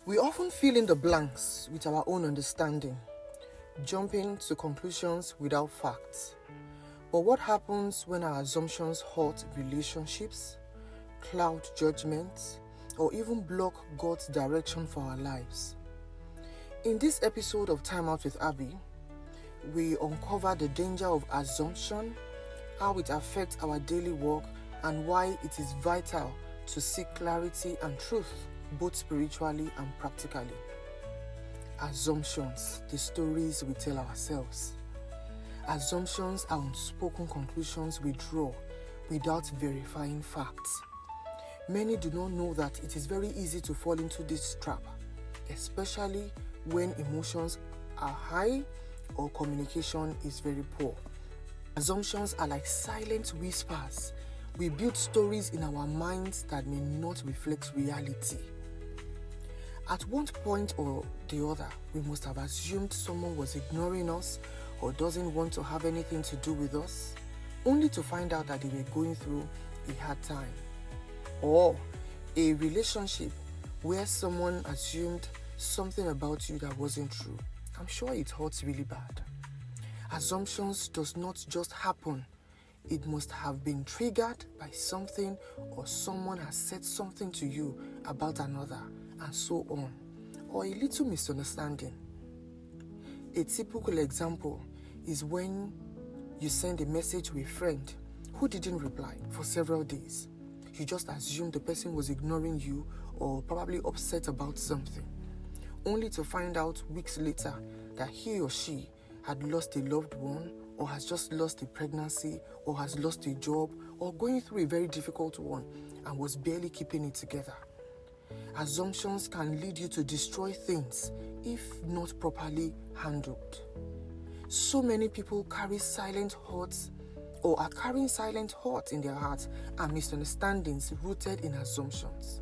We often fill in the blanks with our own understanding, jumping to conclusions without facts. But what happens when our assumptions hurt relationships, cloud judgment, or even block God's direction for our lives? In this episode of Time Out with Abby, we uncover the danger of assumption, how it affects our daily work, and why it is vital to seek clarity and truth, both spiritually and practically. Assumptions, the stories we tell ourselves. Assumptions are unspoken conclusions we draw without verifying facts. Many do not know that it is very easy to fall into this trap, especially when emotions are high or communication is very poor. Assumptions are like silent whispers. We build stories in our minds that may not reflect reality. At one point or the other, we must have assumed someone was ignoring us or doesn't want to have anything to do with us, only to find out that they were going through a hard time. Or a relationship where someone assumed something about you that wasn't true. I'm sure it hurts really bad. Assumptions does not just happen. It must have been triggered by something or someone has said something to you about another, and so on, or a little misunderstanding. A typical example is when you send a message to a friend who didn't reply for several days. You just assumed the person was ignoring you or probably upset about something, only to find out weeks later that he or she had lost a loved one, or has just lost a pregnancy, or has lost a job, or going through a very difficult one and was barely keeping it together. Assumptions can lead you to destroy things if not properly handled. So many people carry silent hurts or are carrying silent hurts in their hearts and misunderstandings rooted in assumptions.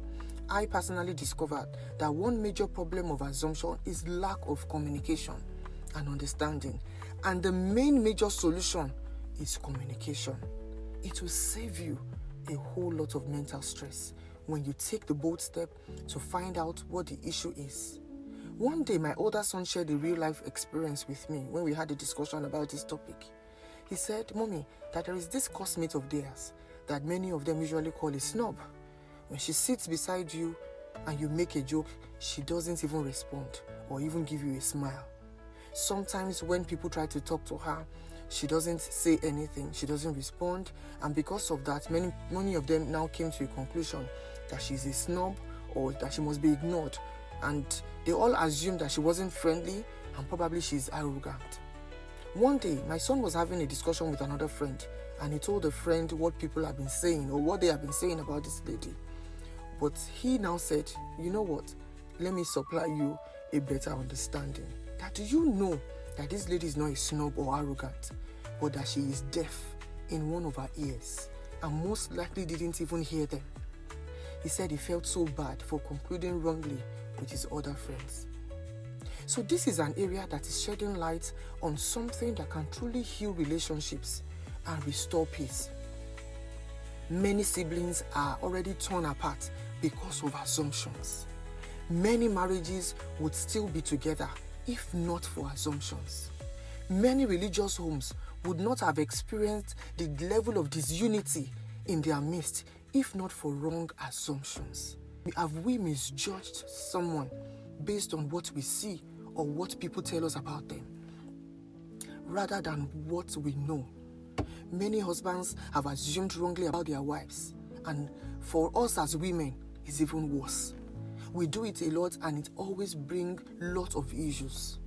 I personally discovered that one major problem of assumption is lack of communication and understanding, and the main major solution is communication. It will save you a whole lot of mental stress when you take the bold step to find out what the issue is. One day, my older son shared a real-life experience with me when we had a discussion about this topic. He said, "Mommy, that there is this classmate of theirs that many of them usually call a snob. When she sits beside you and you make a joke, she doesn't even respond or even give you a smile. Sometimes when people try to talk to her, she doesn't say anything, she doesn't respond, and because of that, many of them now came to a conclusion that she's a snob or that she must be ignored, and they all assumed that she wasn't friendly and probably she's arrogant." One day, my son was having a discussion with another friend, and he told the friend what people have been saying or what they have been saying about this lady. But he now said, "You know what? Let me supply you a better understanding. That do you know that this lady is not a snob or arrogant, but that she is deaf in one of her ears and most likely didn't even hear them?" He said he felt so bad for concluding wrongly with his other friends. So this is an area that is shedding light on something that can truly heal relationships and restore peace. Many siblings are already torn apart because of assumptions. Many marriages would still be together if not for assumptions. Many religious homes would not have experienced the level of disunity in their midst if not for wrong assumptions. Have we misjudged someone based on what we see or what people tell us about them, rather than what we know? Many husbands have assumed wrongly about their wives, and for us as women, it's even worse. We do it a lot and it always brings lots of issues.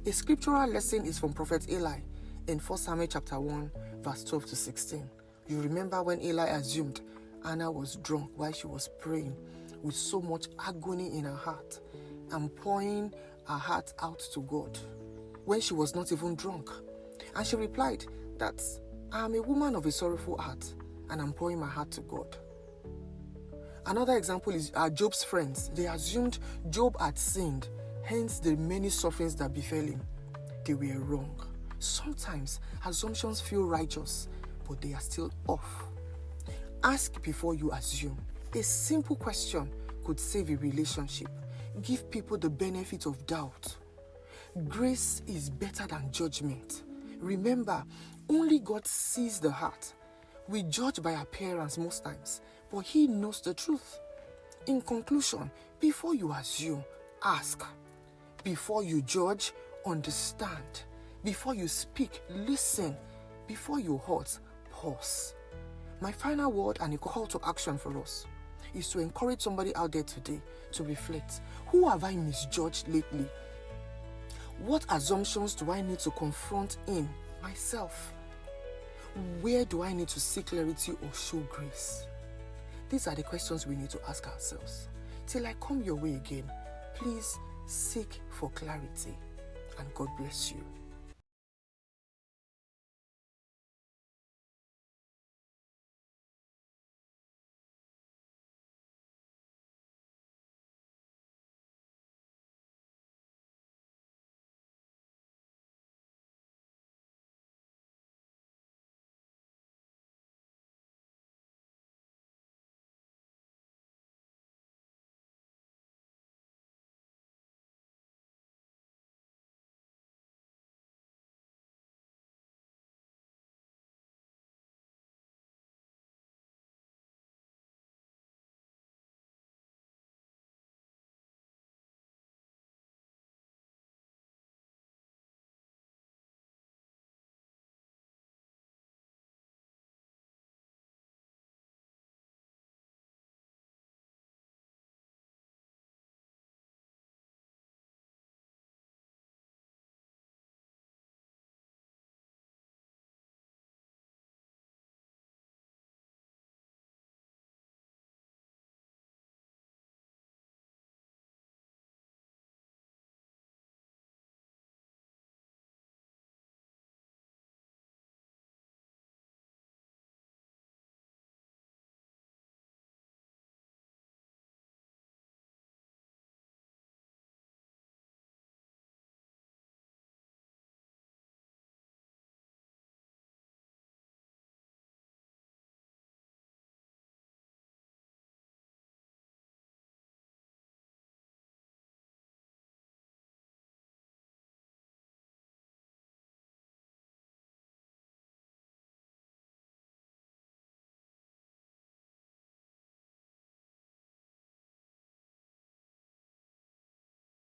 A scriptural lesson is from Prophet Eli in 1 Samuel chapter 1, verse 12 to 16. You remember when Eli assumed Anna was drunk while she was praying with so much agony in her heart and pouring her heart out to God when she was not even drunk. And she replied that, "I am a woman of a sorrowful heart and I'm pouring my heart to God." Another example is Job's friends. They assumed Job had sinned, hence the many sufferings that befell him. They were wrong. Sometimes assumptions feel righteous, but they are still off. Ask before you assume. A simple question could save a relationship. Give people the benefit of doubt. Grace is better than judgment. Remember, only God sees the heart. We judge by appearance most times, but He knows the truth. In conclusion, before you assume, ask. Before you judge, understand. Before you speak, listen. Before you hurt, pause. My final word and a call to action for us is to encourage somebody out there today to reflect. Who have I misjudged lately? What assumptions do I need to confront in myself? Where do I need to seek clarity or show grace? These are the questions we need to ask ourselves. Till I come your way again, please seek for clarity, and God bless you.